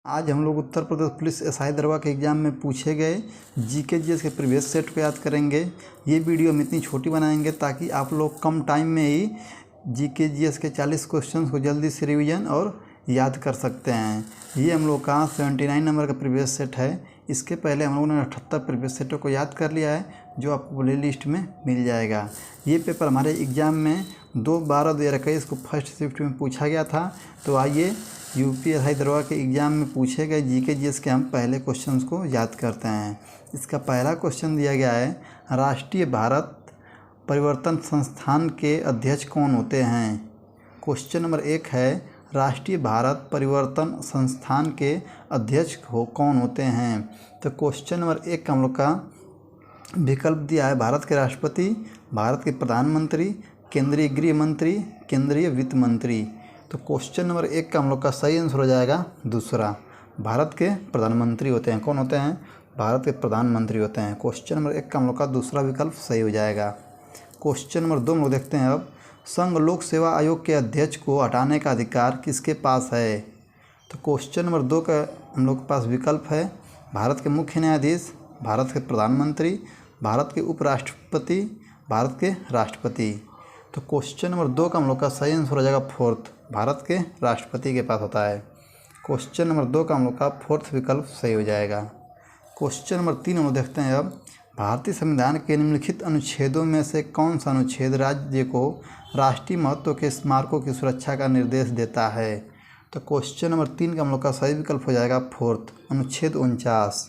आज हम लोग उत्तर प्रदेश पुलिस एसआई दरोगा के एग्ज़ाम में पूछे गए जीके जीएस के प्रीवियस सेट को याद करेंगे। ये वीडियो हम इतनी छोटी बनाएंगे ताकि आप लोग कम टाइम में ही जीके जीएस के 40 क्वेश्चंस को जल्दी से रिवीजन और याद कर सकते हैं। ये हम लोग का 79 नंबर का प्रीवियस सेट है। इसके पहले हम लोगों ने 78 प्रीवियस सेटों को याद कर लिया है, जो आपको प्ले लिस्ट में मिल जाएगा। ये पेपर हमारे एग्ज़ाम में 2/12/2021 को फर्स्ट शिफ्ट में पूछा गया था। तो आइए यूपी एसआई दरोगा के एग्ज़ाम में पूछे गए जीके जीएस के हम पहले क्वेश्चंस को याद करते हैं। इसका पहला क्वेश्चन दिया गया है, राष्ट्रीय भारत परिवर्तन संस्थान के अध्यक्ष कौन होते हैं। क्वेश्चन नंबर 1 है, राष्ट्रीय भारत परिवर्तन संस्थान के अध्यक्ष कौन होते हैं। तो क्वेश्चन नंबर 1 का हम लोग का विकल्प दिया है, भारत के राष्ट्रपति, भारत के प्रधानमंत्री, केंद्रीय गृह मंत्री, केंद्रीय वित्त मंत्री। तो क्वेश्चन नंबर 1 का हम लोग का सही आंसर हो जाएगा दूसरा, भारत के प्रधानमंत्री होते हैं। कौन होते हैं? भारत के प्रधानमंत्री होते हैं। क्वेश्चन नंबर 1 का हम लोग का दूसरा विकल्प सही हो जाएगा। क्वेश्चन नंबर 2 हम लोग देखते हैं अब, संघ लोक सेवा आयोग के अध्यक्ष को हटाने का अधिकार किसके पास है। तो क्वेश्चन नंबर 2 का हम लोग के पास विकल्प है, भारत के मुख्य न्यायाधीश, भारत के प्रधानमंत्री, भारत के उपराष्ट्रपति, भारत के राष्ट्रपति। तो क्वेश्चन नंबर 2 का हम लोग का सही आंसर हो जाएगा फोर्थ, भारत के राष्ट्रपति के पास होता है। क्वेश्चन नंबर 2 का हम लोग का फोर्थ विकल्प सही हो जाएगा। क्वेश्चन नंबर 3 हम लोग देखते हैं अब, भारतीय संविधान के निम्नलिखित अनुच्छेदों में से कौन सा अनुच्छेद राज्य को राष्ट्रीय महत्व के स्मारकों की सुरक्षा का निर्देश देता है। तो क्वेश्चन नंबर 3 का हम लोग का सही विकल्प हो जाएगा फोर्थ, अनुच्छेद 49।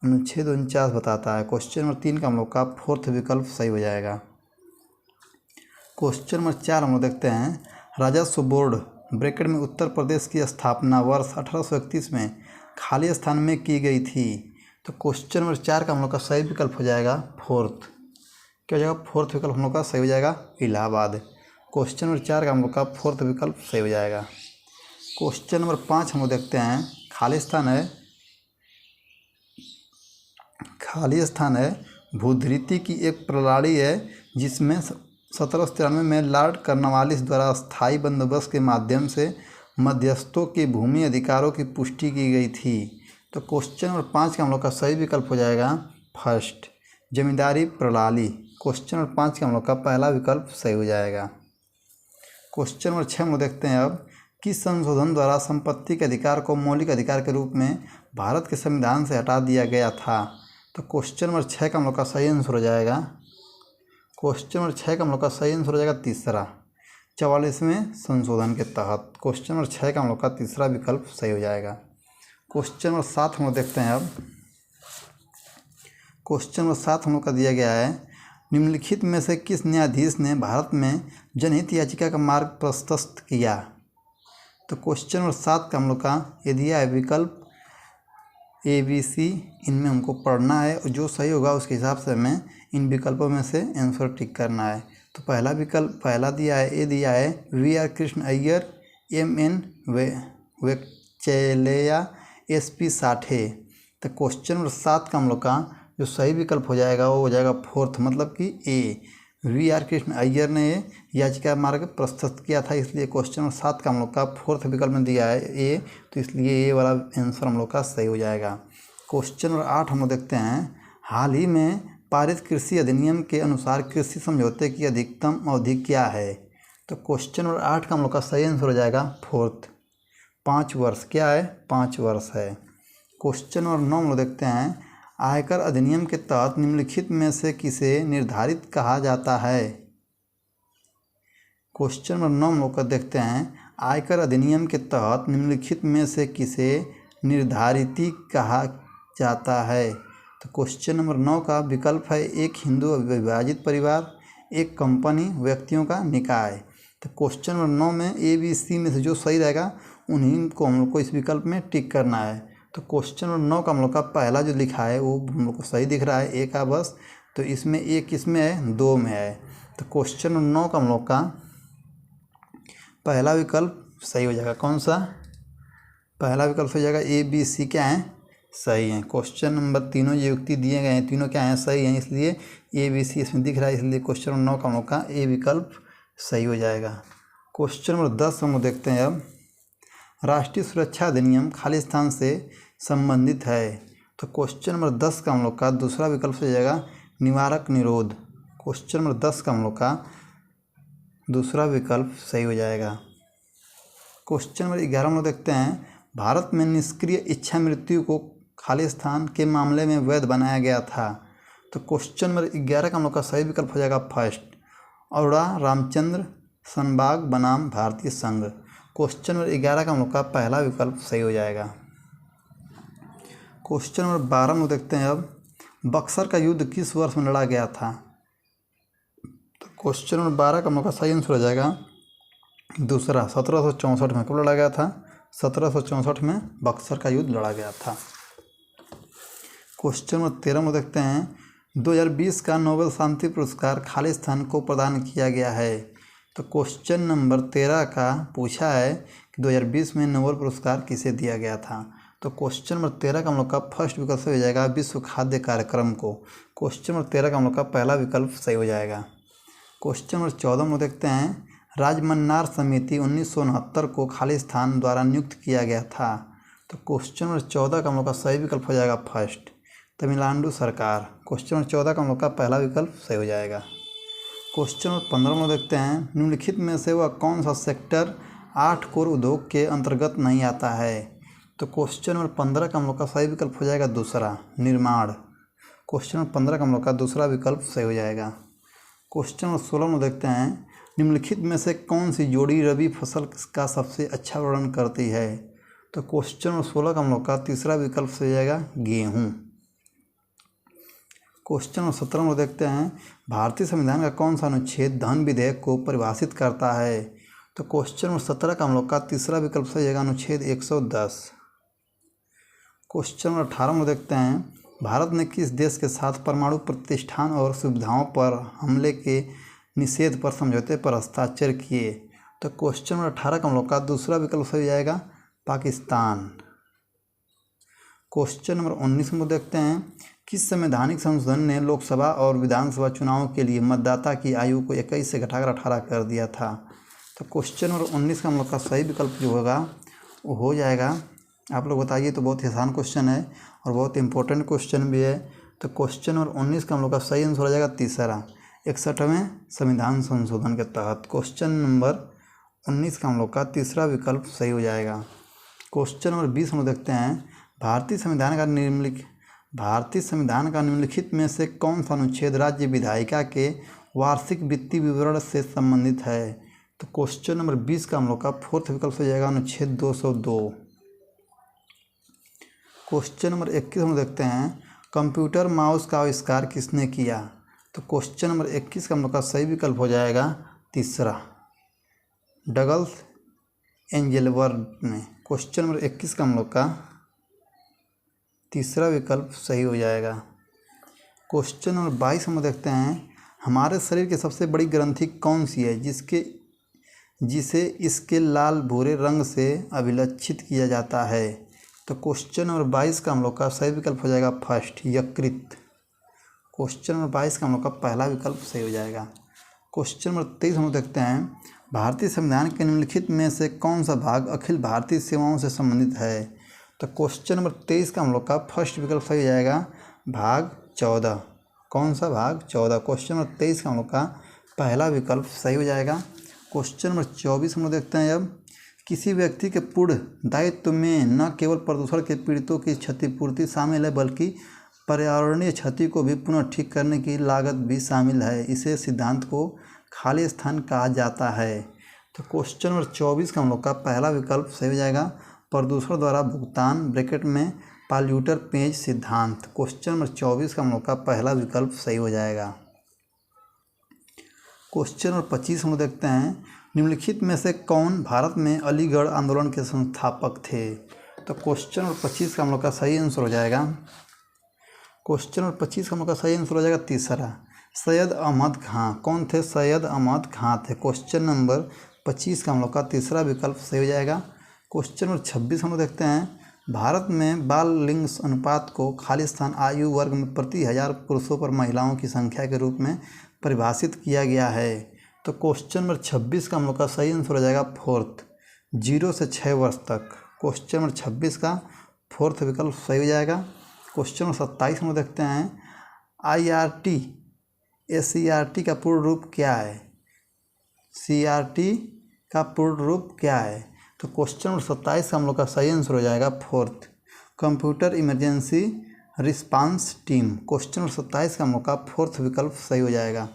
अनुच्छेद 49 बताता है। क्वेश्चन नंबर 3 का हम लोग का फोर्थ विकल्प सही हो जाएगा। क्वेश्चन नंबर 4 हम लोग देखते हैं, राजस्व बोर्ड ब्रैकेट में उत्तर प्रदेश की स्थापना वर्ष 1831 में खाली स्थान में की गई थी। तो क्वेश्चन नंबर 4 का हम लोग का सही विकल्प हो जाएगा फोर्थ। क्या हो जाएगा? फोर्थ विकल्प हम लोग का सही हो जाएगा, इलाहाबाद। क्वेश्चन नंबर 4 का हम लोग का फोर्थ विकल्प सही हो जाएगा। क्वेश्चन नंबर 5 हम लोग देखते हैं, खाली स्थान है भूधृति की एक प्रणाली है जिसमें 1793 में लॉर्ड कॉर्नवालिस द्वारा स्थायी बंदोबस्त के माध्यम से मध्यस्थों के भूमि अधिकारों की पुष्टि की गई थी। तो क्वेश्चन नंबर 5 का हम लोग का सही विकल्प हो जाएगा फर्स्ट, जमींदारी प्रणाली। क्वेश्चन नंबर 5 का हम लोग का पहला विकल्प सही हो जाएगा। क्वेश्चन नंबर 6 हम लोग देखते हैं अब, किस संशोधन द्वारा संपत्ति के अधिकार को मौलिक अधिकार के रूप में भारत के संविधान से हटा दिया गया था। तो क्वेश्चन नंबर 6 का हम लोग का सही आंसर हो जाएगा, क्वेश्चन नंबर 6 का हम लोग का सही आंसर हो जाएगा तीसरा, 44वें संशोधन के तहत। क्वेश्चन नंबर 6 का हम लोग का तीसरा विकल्प सही हो जाएगा। क्वेश्चन नंबर 7 हम लोग देखते हैं अब, क्वेश्चन नंबर 7 हम लोग का दिया गया है, निम्नलिखित में से किस न्यायाधीश ने भारत में जनहित याचिका का मार्ग प्रशस्त किया। तो क्वेश्चन नंबर 7 का हम लोग का ये दिया है विकल्प ABC, इनमें हमको पढ़ना है और जो सही होगा उसके हिसाब से हमें इन विकल्पों में से आंसर टिक करना है। तो पहला विकल्प पहला दिया है, ए दिया है VR Krishna Iyer, MN वेक्चेलेया, SP Sathe. तो क्वेश्चन नंबर 7 का हम लोग का जो सही विकल्प हो जाएगा वो हो जाएगा फोर्थ, मतलब कि ए, VR कृष्ण अय्यर ने याचिका मार्ग प्रस्तुत किया था, इसलिए क्वेश्चन नंबर 7 का हम लोग का फोर्थ विकल्प में दिया है ए, तो इसलिए ए वाला आंसर हम लोग का सही हो जाएगा। क्वेश्चन नंबर 8 हम लोग देखते हैं, हाल ही में पारित कृषि अधिनियम के अनुसार कृषि समझौते की अधिकतम अवधि क्या है। तो क्वेश्चन नंबर 8 का हम लोग का सही आंसर हो जाएगा फोर्थ, 5 वर्ष। क्या है? 5 वर्ष है। क्वेश्चन नंबर 9 हम लोग देखते हैं, आयकर अधिनियम के तहत निम्नलिखित में से किसे निर्धारित कहा जाता है। क्वेश्चन नंबर 9 हम लोग का देखते हैं, आयकर अधिनियम के तहत निम्नलिखित में से किसे निर्धारित कहा जाता है। तो क्वेश्चन नंबर 9 का विकल्प है, एक हिंदू अविभाजित परिवार, एक कंपनी, व्यक्तियों का निकाय। तो क्वेश्चन नंबर 9 में ABC में से जो सही रहेगा उन्हीं को हम लोग को इस विकल्प में टिक करना है। तो क्वेश्चन नंबर 9 का हम लोग का पहला जो लिखा है वो हम लोग को सही दिख रहा है, एक का बस। तो इसमें एक किसमें है? 2 में है। तो क्वेश्चन नंबर 9 का हम लोग का पहला विकल्प सही हो जाएगा। कौन सा? पहला विकल्प हो जाएगा ABC, क्या है? सही है। क्वेश्चन नंबर तीनों जो युक्ति दिए गए हैं तीनों क्या हैं? सही हैं, इसलिए ABC इसमें दिख रहा है, इसलिए क्वेश्चन नंबर 9 का हम लोग का ए विकल्प सही हो जाएगा। क्वेश्चन नंबर 10 हम लोग देखते हैं अब, राष्ट्रीय सुरक्षा अधिनियम खालिस्तान से संबंधित है। तो क्वेश्चन नंबर 10 का हम लोग का दूसरा विकल्प हो जाएगा निवारक निरोध। क्वेश्चन नंबर 10 का हम लोग का दूसरा विकल्प सही हो जाएगा। क्वेश्चन नंबर 11 हम लोग देखते हैं, भारत में निष्क्रिय इच्छा मृत्यु को खालिस्तान के मामले में वैध बनाया गया था। तो क्वेश्चन नंबर 11 का हम लोग का सही विकल्प हो जाएगा फर्स्ट, अरोड़ा रामचंद्र सनबाग बनाम भारतीय संघ। क्वेश्चन नंबर 11 का हम लोग का पहला विकल्प सही हो जाएगा। क्वेश्चन नंबर 12 हम लोग देखते हैं अब, बक्सर का युद्ध किस वर्ष में लड़ा गया था। तो क्वेश्चन नंबर 12 का हम लोग का सही आंसर हो जाएगा दूसरा, 1764 में। कब लड़ा गया था? 1764 में बक्सर का युद्ध लड़ा गया था। क्वेश्चन नंबर 13 में देखते हैं, 2020 का नोबेल शांति पुरस्कार खालिस्तान को प्रदान किया गया है। तो क्वेश्चन नंबर 13 का पूछा है कि 2020 में नोबेल पुरस्कार किसे दिया गया था। तो क्वेश्चन नंबर 13 का हम लोग का फर्स्ट विकल्प सही हो जाएगा विश्व खाद्य कार्यक्रम को। क्वेश्चन नंबर 13 का हम लोग का पहला विकल्प सही हो जाएगा। क्वेश्चन नंबर 14 में देखते हैं, राजमन्नार समिति 1969 को खालिस्तान द्वारा नियुक्त किया गया था। तो क्वेश्चन नंबर 14 का हम लोग का सही विकल्प हो जाएगा फर्स्ट, तमिलनाडु सरकार। क्वेश्चन नंबर 14 का हम लोग का पहला विकल्प सही हो जाएगा। क्वेश्चन नंबर 15 में देखते हैं, निम्नलिखित में से वह कौन सा सेक्टर 8 कोर उद्योग के अंतर्गत नहीं आता है। तो क्वेश्चन नंबर 15 का हम लोग का सही विकल्प हो जाएगा दूसरा, निर्माण। क्वेश्चन नंबर 15 का हम लोग का दूसरा विकल्प सही हो जाएगा। क्वेश्चन नंबर 16 में देखते हैं, निम्नलिखित में से कौन सी जोड़ी रबी फसल का सबसे अच्छा वर्णन करती है। तो क्वेश्चन नंबर 16 का हम लोग का तीसरा विकल्प सही हो जाएगा गेहूँ। क्वेश्चन नंबर 17 में देखते हैं, भारतीय संविधान का कौन सा अनुच्छेद धन विधेयक को परिभाषित करता है। तो क्वेश्चन नंबर 17 का हम लोग का तीसरा विकल्प सही जाएगा अनुच्छेद 110। क्वेश्चन नंबर 18 में देखते हैं, भारत ने किस देश के साथ परमाणु प्रतिष्ठान और सुविधाओं पर हमले के निषेध पर समझौते पर हस्ताक्षर किए। तो क्वेश्चन नंबर 18 का हम लोग का दूसरा विकल्प सही जाएगा पाकिस्तान। क्वेश्चन नंबर 19 में देखते हैं, किस संवैधानिक संशोधन ने लोकसभा और विधानसभा चुनावों के लिए मतदाता की आयु को 21 से घटाकर 18 कर दिया था। तो क्वेश्चन नंबर 19 का हम लोग का सही विकल्प जो होगा वो हो जाएगा, आप लोग बताइए। तो बहुत ही आसान क्वेश्चन है और बहुत इंपॉर्टेंट क्वेश्चन भी है। तो क्वेश्चन नंबर 19 का हम लोग का सही आंसर हो जाएगा तीसरा, 61वें संविधान संशोधन के तहत। क्वेश्चन नंबर 19 का हम लोग का तीसरा विकल्प सही हो जाएगा। क्वेश्चन नंबर 20 हम लोग देखते हैं, भारतीय संविधान का निम्नलिखित में से कौन सा अनुच्छेद राज्य विधायिका के वार्षिक वित्तीय विवरण से संबंधित है। तो क्वेश्चन नंबर 20 का हम लोग का फोर्थ विकल्प हो जाएगा अनुच्छेद 202। क्वेश्चन नंबर 21 हम देखते हैं, कंप्यूटर माउस का आविष्कार किसने किया। तो क्वेश्चन नंबर 21 का हम लोग का सही विकल्प हो जाएगा तीसरा, डगलस एंजेलबर्ट ने। क्वेश्चन नंबर 21 का हम लोग का तीसरा विकल्प सही हो जाएगा। क्वेश्चन नंबर 22 हम देखते हैं, हमारे शरीर की सबसे बड़ी ग्रंथि कौन सी है जिसे इसके लाल भूरे रंग से अभिलक्षित किया जाता है। तो क्वेश्चन नंबर 22 का हम लोग का सही विकल्प हो जाएगा फर्स्ट, यकृत। क्वेश्चन नंबर 22 का हम लोग का पहला विकल्प सही हो जाएगा। क्वेश्चन नंबर 23 हम लोग देखते हैं, भारतीय संविधान के निम्नलिखित में से कौन सा भाग अखिल भारतीय सेवाओं से संबंधित है। तो क्वेश्चन नंबर 23 का हम लोग का फर्स्ट विकल्प सही हो जाएगा भाग 14। कौन सा भाग 14। क्वेश्चन नंबर 23 का हम लोग का पहला विकल्प सही हो जाएगा। क्वेश्चन नंबर 24 हम लोग देखते हैं, अब किसी व्यक्ति के पूर्ण दायित्व में न केवल प्रदूषण के पीड़ितों की क्षतिपूर्ति शामिल है बल्कि पर्यावरणीय क्षति को भी पुनः ठीक करने की लागत भी शामिल है। इसे सिद्धांत को खालिस्तान कहा जाता है। तो क्वेश्चन नंबर 24 का हम लोग का पहला विकल्प सही हो जाएगा प्रदूषण द्वारा भुगतान ब्रैकेट में पॉल्यूटर पेज सिद्धांत। क्वेश्चन नंबर 24 का हम लोग का पहला विकल्प सही हो जाएगा। क्वेश्चन नंबर 25 हम लोग देखते हैं, निम्नलिखित में से कौन भारत में अलीगढ़ आंदोलन के संस्थापक थे। तो क्वेश्चन नंबर 25 का हम लोग का सही आंसर हो जाएगा, क्वेश्चन नंबर 25 का हम लोग का सही आंसर हो जाएगा तीसरा, सैयद अहमद खां। कौन थे? सैयद अहमद खां थे। क्वेश्चन नंबर 25 का हम लोग का तीसरा विकल्प सही हो जाएगा। क्वेश्चन नंबर 26 हम लोग देखते हैं, भारत में बाल लिंग अनुपात को खालिस्तान आयु वर्ग में प्रति 1000 पुरुषों पर महिलाओं की संख्या के रूप में परिभाषित किया गया है। तो क्वेश्चन नंबर 26 का हम लोग का सही आंसर हो जाएगा फोर्थ, 0 से 6 वर्ष तक। क्वेश्चन नंबर 26 का फोर्थ विकल्प सही हो जाएगा। क्वेश्चन नंबर 27 में देखते हैं IRT SCRT का पूर्ण रूप क्या है? CRT का पूर्ण रूप क्या है? तो क्वेश्चन नंबर 27 का हम लोग का सही आंसर हो जाएगा fourth, computer emergency response team. Question number 27 का हम लोग का फोर्थ विकल्प सही हो जाएगा।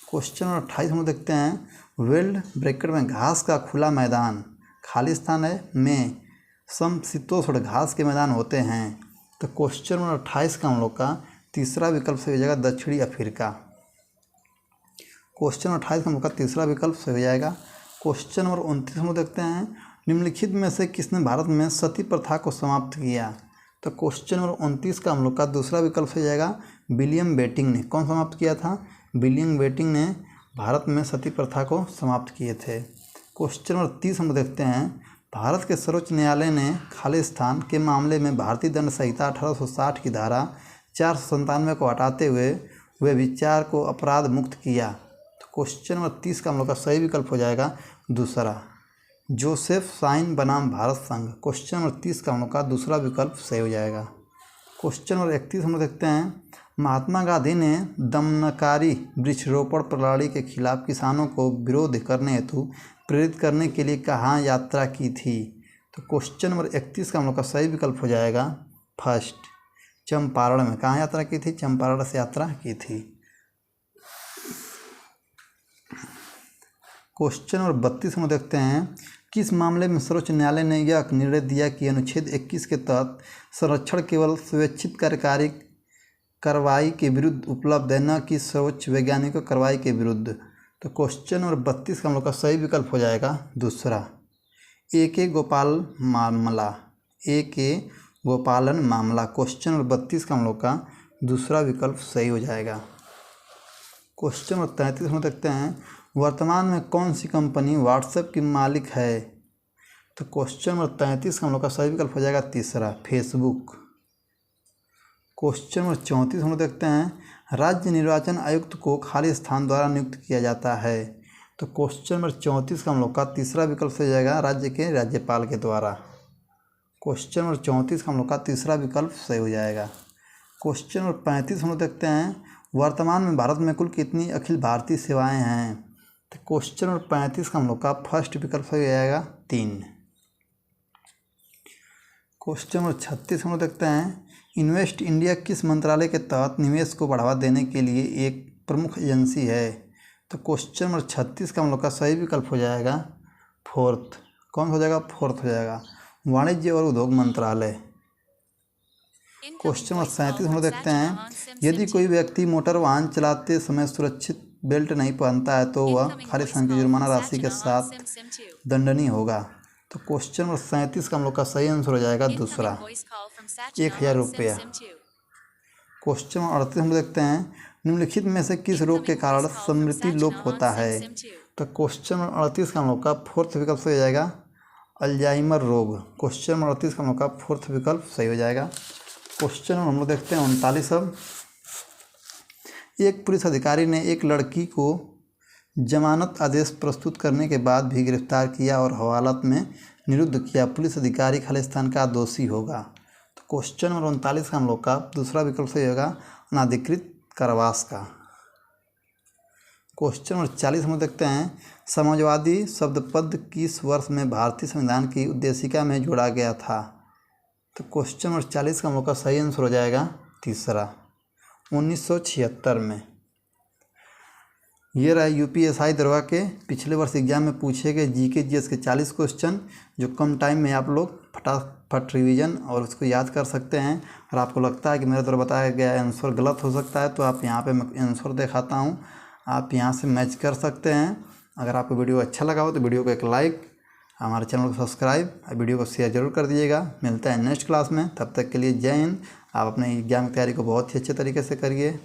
क्वेश्चन नंबर 28 हम देखते हैं वेल्ड ब्रैकेट में घास का खुला मैदान खाली स्थान है में समशीतोष्ण घास के मैदान होते हैं। तो क्वेश्चन नंबर 28 का हम लोग का तीसरा विकल्प सही हो जाएगा दक्षिणी अफ्रीका। क्वेश्चन नंबर 28 का हम लोग का तीसरा विकल्प सही हो जाएगा। क्वेश्चन नंबर 29 हम लोग देखते हैं निम्नलिखित में से किसने भारत में सती प्रथा को समाप्त किया? तो क्वेश्चन नंबर 29 का हम लोग का दूसरा विकल्प सही हो जाएगा विलियम बेंटिंक ने। कौन समाप्त किया था? विलियम बेंटिंक ने भारत में सती प्रथा को समाप्त किए थे। क्वेश्चन नंबर 30 हम देखते हैं भारत के सर्वोच्च न्यायालय ने खालिस्तान के मामले में भारतीय दंड संहिता 1860 की धारा 497 को हटाते हुए विचार को अपराध मुक्त किया। तो क्वेश्चन नंबर 30 का हम लोग का सही विकल्प हो जाएगा दूसरा, जोसेफ साइन बनाम भारत संघ। क्वेश्चन नंबर 30 का हम लोग का दूसरा विकल्प सही हो जाएगा। क्वेश्चन नंबर 31 हम लोग देखते हैं महात्मा गांधी ने दमनकारी वृक्षारोपण प्रणाली के खिलाफ किसानों को विरोध करने हेतु प्रेरित करने के लिए कहाँ यात्रा की थी? तो क्वेश्चन नंबर 31 का हम लोग का सही विकल्प हो जाएगा फर्स्ट, चंपारण में। कहाँ यात्रा की थी? चंपारण से यात्रा की थी। क्वेश्चन नंबर 32 हम देखते हैं किस मामले में सर्वोच्च न्यायालय ने यह निर्णय दिया कि अनुच्छेद 21 के तहत संरक्षण केवल स्वैच्छिक कार्यकारी कार्रवाई के विरुद्ध उपलब्ध है, न कि सर्वोच्च वैज्ञानिक कार्रवाई के विरुद्ध? तो क्वेश्चन नंबर 32 का हम लोग का सही विकल्प हो जाएगा दूसरा, AK गोपालन मामला। क्वेश्चन नंबर 32 का हम लोग का दूसरा विकल्प सही हो जाएगा। क्वेश्चन नंबर 33 में देखते हैं वर्तमान में कौन सी कंपनी व्हाट्सएप की मालिक है? तो क्वेश्चन नंबर 33 का हम लोग का सही विकल्प हो जाएगा तीसरा, फेसबुक। क्वेश्चन नंबर 34 हम लोग देखते हैं राज्य निर्वाचन आयुक्त को खाली स्थान द्वारा नियुक्त किया जाता है। तो क्वेश्चन नंबर 34 का हम लोग का तीसरा विकल्प सही हो जाएगा राज्य के राज्यपाल के द्वारा। क्वेश्चन नंबर 34 का हम लोग का तीसरा विकल्प सही हो जाएगा। क्वेश्चन नंबर 35 हम लोग देखते हैं वर्तमान में भारत में कुल कितनी अखिल भारतीय सेवाएं हैं? तो क्वेश्चन नंबर 35 का हम लोग का फर्स्ट विकल्प सही हो जाएगा 3। क्वेश्चन नंबर 36 हम लोग देखते हैं इन्वेस्ट इंडिया किस मंत्रालय के तहत निवेश को बढ़ावा देने के लिए एक प्रमुख एजेंसी है? तो क्वेश्चन नंबर 36 का हम लोग का सही विकल्प हो जाएगा फोर्थ। कौन हो जाएगा? फोर्थ हो जाएगा वाणिज्य और उद्योग मंत्रालय। क्वेश्चन नंबर 37 हम लोग देखते हैं यदि कोई व्यक्ति मोटर वाहन चलाते समय सुरक्षित बेल्ट नहीं पहनता है तो वह खाली स्थान की जुर्माना राशि के साथ दंडनीय होगा। तो क्वेश्चन नंबर 37 का हम लोग का सही आंसर हो जाएगा दूसरा, 1000 रुपया। क्वेश्चन नंबर 38 हम देखते हैं निम्नलिखित में से किस रोग के कारण स्मृति लोप होता है? तो क्वेश्चन नंबर 38 का हम लोग का फोर्थ विकल्प सही हो जाएगा अल्जाइमर रोग। क्वेश्चन नंबर 38 का हम लोग का फोर्थ विकल्प सही हो जाएगा। क्वेश्चन हम लोग देखते हैं 39 अब एक पुलिस अधिकारी ने एक लड़की को जमानत आदेश प्रस्तुत करने के बाद भी गिरफ्तार किया और हवालात में निरुद्ध किया। पुलिस अधिकारी खालिस्तान का दोषी होगा। तो क्वेश्चन नंबर 39 का हम लोग का दूसरा विकल्प सही होगा अनाधिकृत कारावास का। क्वेश्चन नंबर 40 हम देखते हैं समाजवादी शब्द पद किस वर्ष में भारतीय संविधान की उद्देशिका में जोड़ा गया था? तो क्वेश्चन नंबर 40 का हम लोग का सही आंसर हो जाएगा तीसरा, 1976 में। ये रहा UPSI दरवा के पिछले वर्ष एग्जाम में पूछे गए GK GS के 40 क्वेश्चन जो कम टाइम में आप लोग फटाफट रिवीजन और उसको याद कर सकते हैं। और आपको लगता है कि मेरे द्वारा बताया गया आंसर गलत हो सकता है तो आप यहाँ पे मैं आंसर दिखाता हूँ, आप यहाँ से मैच कर सकते हैं। अगर आपको वीडियो अच्छा लगा हो तो वीडियो को एक लाइक, हमारे चैनल को सब्सक्राइब, वीडियो को शेयर जरूर कर दीजिएगा। मिलता है नेक्स्ट क्लास में, तब तक के लिए जय हिंद। आप अपने एग्जाम की तैयारी को बहुत ही अच्छे तरीके से करिए।